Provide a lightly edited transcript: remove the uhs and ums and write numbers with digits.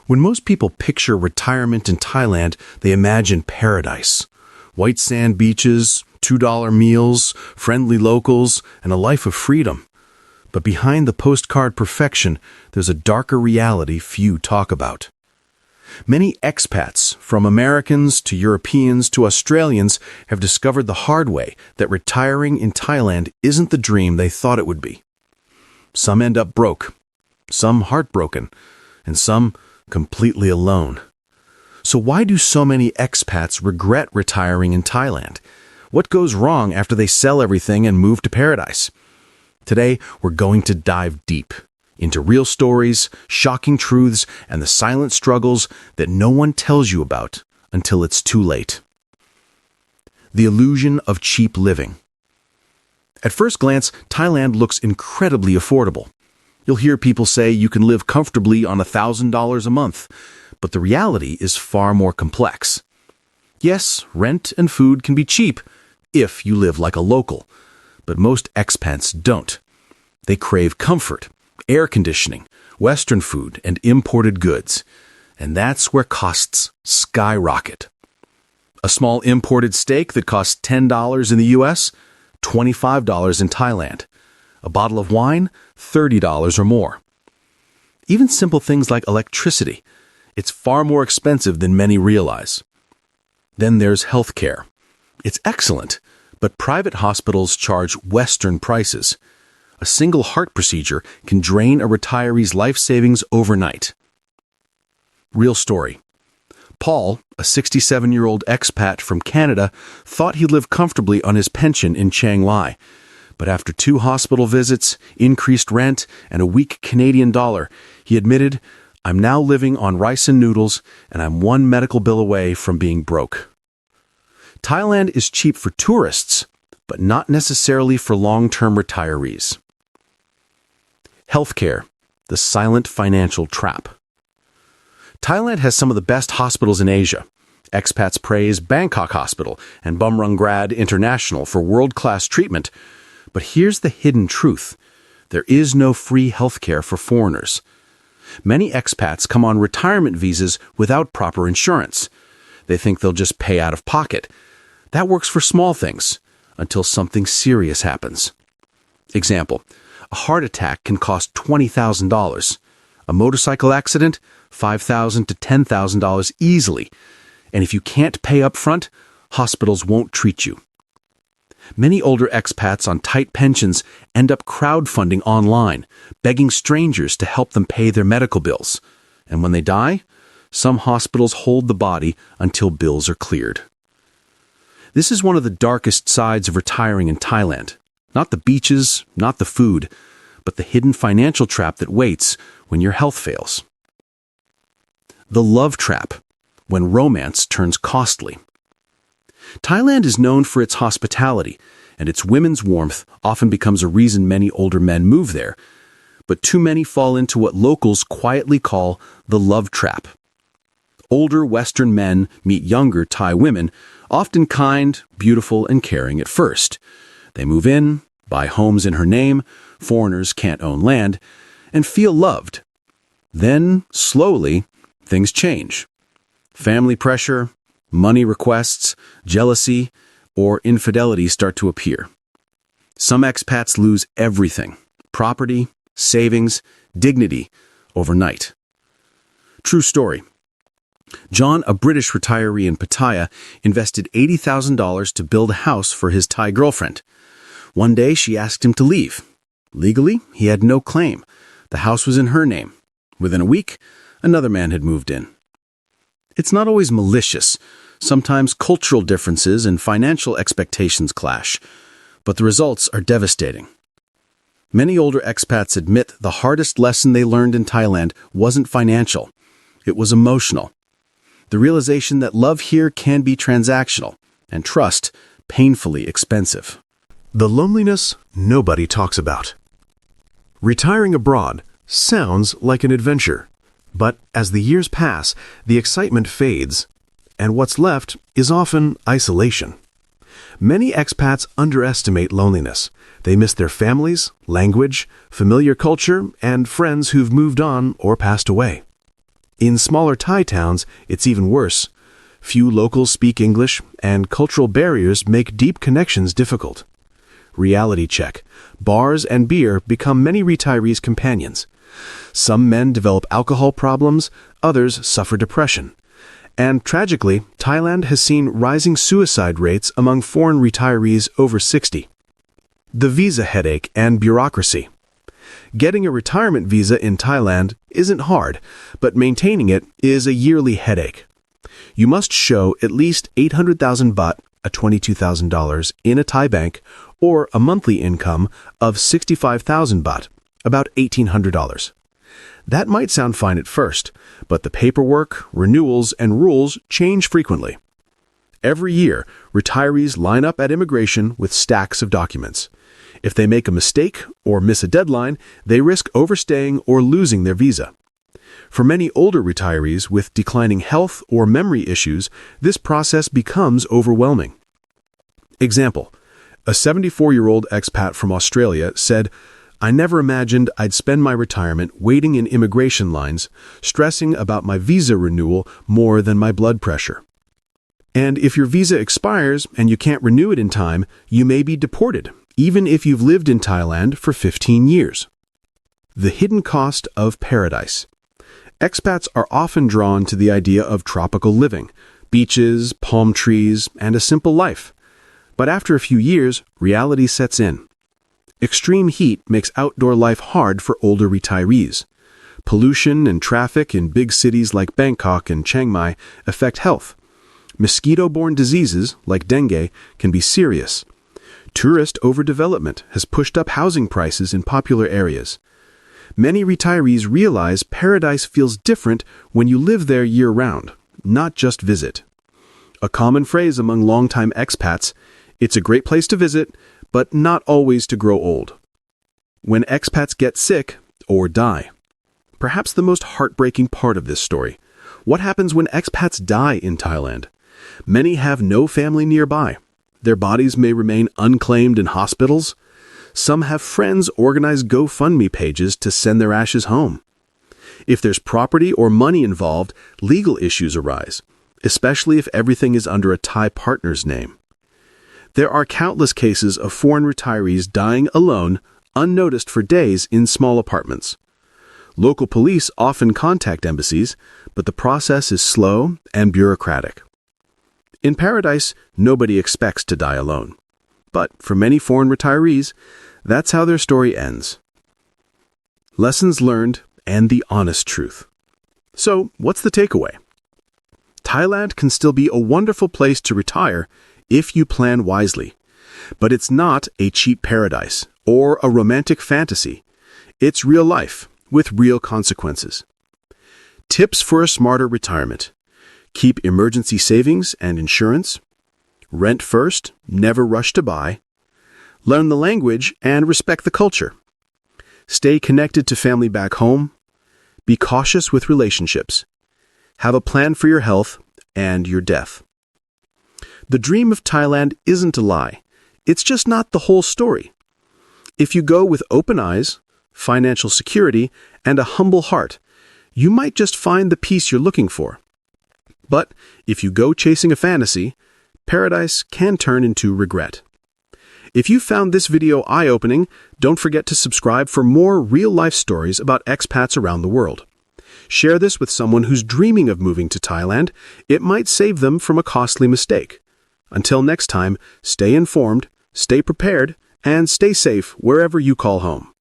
When most people picture retirement in Thailand, they imagine paradise. White sand beaches, $2 meals, friendly locals, and a life of freedom. But behind the postcard perfection, there's a darker reality few talk about. Many expats, from Americans to Europeans to Australians, have discovered the hard way that retiring in Thailand isn't the dream they thought it would be. Some end up broke, some heartbroken, and some completely alone. So why do so many expats regret retiring in Thailand? What goes wrong after they sell everything and move to paradise? Today, we're going to dive deep into real stories, shocking truths, and the silent struggles that no one tells you about until it's too late. The illusion of cheap living. At first glance, Thailand looks incredibly affordable. You'll hear people say you can live comfortably on $1,000 a month, but the reality is far more complex. Yes, rent and food can be cheap if you live like a local, but most expats don't. They crave comfort, air conditioning, Western food, and imported goods, and that's where costs skyrocket. A small imported steak that costs $10 in the US, $25 in Thailand. A bottle of wine, $30 or more. Even simple things like electricity, it's far more expensive than many realize. Then there's healthcare. It's excellent, but private hospitals charge Western prices. A single heart procedure can drain a retiree's life savings overnight. Real story. Paul, a 67-year-old expat from Canada, thought he'd live comfortably on his pension in Chiang Mai. But after 2 hospital visits, increased rent, and a weak Canadian dollar, he admitted, "I'm now living on rice and noodles, and I'm one medical bill away from being broke." Thailand is cheap for tourists, but not necessarily for long-term retirees. Healthcare, the silent financial trap. Thailand has some of the best hospitals in Asia. Expats praise Bangkok Hospital and Bumrungrad International for world-class treatment. But here's the hidden truth. There is no free healthcare for foreigners. Many expats come on retirement visas without proper insurance. They think they'll just pay out of pocket. That works for small things, until something serious happens. Example, a heart attack can cost $20,000. A motorcycle accident, $5,000 to $10,000 easily. And if you can't pay up front, hospitals won't treat you. Many older expats on tight pensions end up crowdfunding online, begging strangers to help them pay their medical bills. And when they die, some hospitals hold the body until bills are cleared. This is one of the darkest sides of retiring in Thailand. Not the beaches, not the food, but the hidden financial trap that waits when your health fails. The love trap, when romance turns costly. Thailand is known for its hospitality, and its women's warmth often becomes a reason many older men move there. But too many fall into what locals quietly call the love trap. Older Western men meet younger Thai women, often kind, beautiful, and caring at first. They move in, buy homes in her name, foreigners can't own land, and feel loved. Then, slowly, things change. Family pressure, money requests, jealousy, or infidelity start to appear. Some expats lose everything: property, savings, dignity, overnight. True story. John, a British retiree in Pattaya, invested $80,000 to build a house for his Thai girlfriend. One day, she asked him to leave. Legally, he had no claim. The house was in her name. Within a week, another man had moved in. It's not always malicious. Sometimes cultural differences and financial expectations clash, but the results are devastating. Many older expats admit the hardest lesson they learned in Thailand wasn't financial. It was emotional. The realization that love here can be transactional, and trust painfully expensive. The loneliness nobody talks about. Retiring abroad sounds like an adventure, but as the years pass, the excitement fades, and what's left is often isolation. Many expats underestimate loneliness. They miss their families, language, familiar culture, and friends who've moved on or passed away. In smaller Thai towns, it's even worse. Few locals speak English, and cultural barriers make deep connections difficult. Reality check. Bars and beer become many retirees' companions. Some men develop alcohol problems, others suffer depression. And tragically, Thailand has seen rising suicide rates among foreign retirees over 60. The visa headache and bureaucracy. Getting a retirement visa in Thailand isn't hard, but maintaining it is a yearly headache. You must show at least 800,000 baht, $22,000, in a Thai bank, or a monthly income of 65,000 baht, about $1,800. That might sound fine at first, but the paperwork, renewals, and rules change frequently. Every year, retirees line up at immigration with stacks of documents. If they make a mistake or miss a deadline, they risk overstaying or losing their visa. For many older retirees with declining health or memory issues, this process becomes overwhelming. Example: a 74-year-old expat from Australia said, "I never imagined I'd spend my retirement waiting in immigration lines, stressing about my visa renewal more than my blood pressure." And if your visa expires and you can't renew it in time, you may be deported, even if you've lived in Thailand for 15 years. The hidden cost of paradise. Expats are often drawn to the idea of tropical living, beaches, palm trees, and a simple life. But after a few years, reality sets in. Extreme heat makes outdoor life hard for older retirees. Pollution and traffic in big cities like Bangkok and Chiang Mai affect health. Mosquito-borne diseases, like dengue, can be serious. Tourist overdevelopment has pushed up housing prices in popular areas. Many retirees realize paradise feels different when you live there year-round, not just visit. A common phrase among longtime expats: "It's a great place to visit, but not always to grow old." When expats get sick or die. Perhaps the most heartbreaking part of this story. What happens when expats die in Thailand? Many have no family nearby. Their bodies may remain unclaimed in hospitals. Some have friends organize GoFundMe pages to send their ashes home. If there's property or money involved, legal issues arise, especially if everything is under a Thai partner's name. There are countless cases of foreign retirees dying alone, unnoticed for days in small apartments. Local police often contact embassies, but the process is slow and bureaucratic. In paradise, nobody expects to die alone. But for many foreign retirees, that's how their story ends. Lessons learned and the honest truth. So, what's the takeaway? Thailand can still be a wonderful place to retire if you plan wisely. But it's not a cheap paradise or a romantic fantasy. It's real life with real consequences. Tips for a smarter retirement. Keep emergency savings and insurance. Rent first, never rush to buy. Learn the language and respect the culture. Stay connected to family back home. Be cautious with relationships. Have a plan for your health and your death. The dream of Thailand isn't a lie. It's just not the whole story. If you go with open eyes, financial security, and a humble heart, you might just find the peace you're looking for. But if you go chasing a fantasy, paradise can turn into regret. If you found this video eye-opening, don't forget to subscribe for more real-life stories about expats around the world. Share this with someone who's dreaming of moving to Thailand. It might save them from a costly mistake. Until next time, stay informed, stay prepared, and stay safe wherever you call home.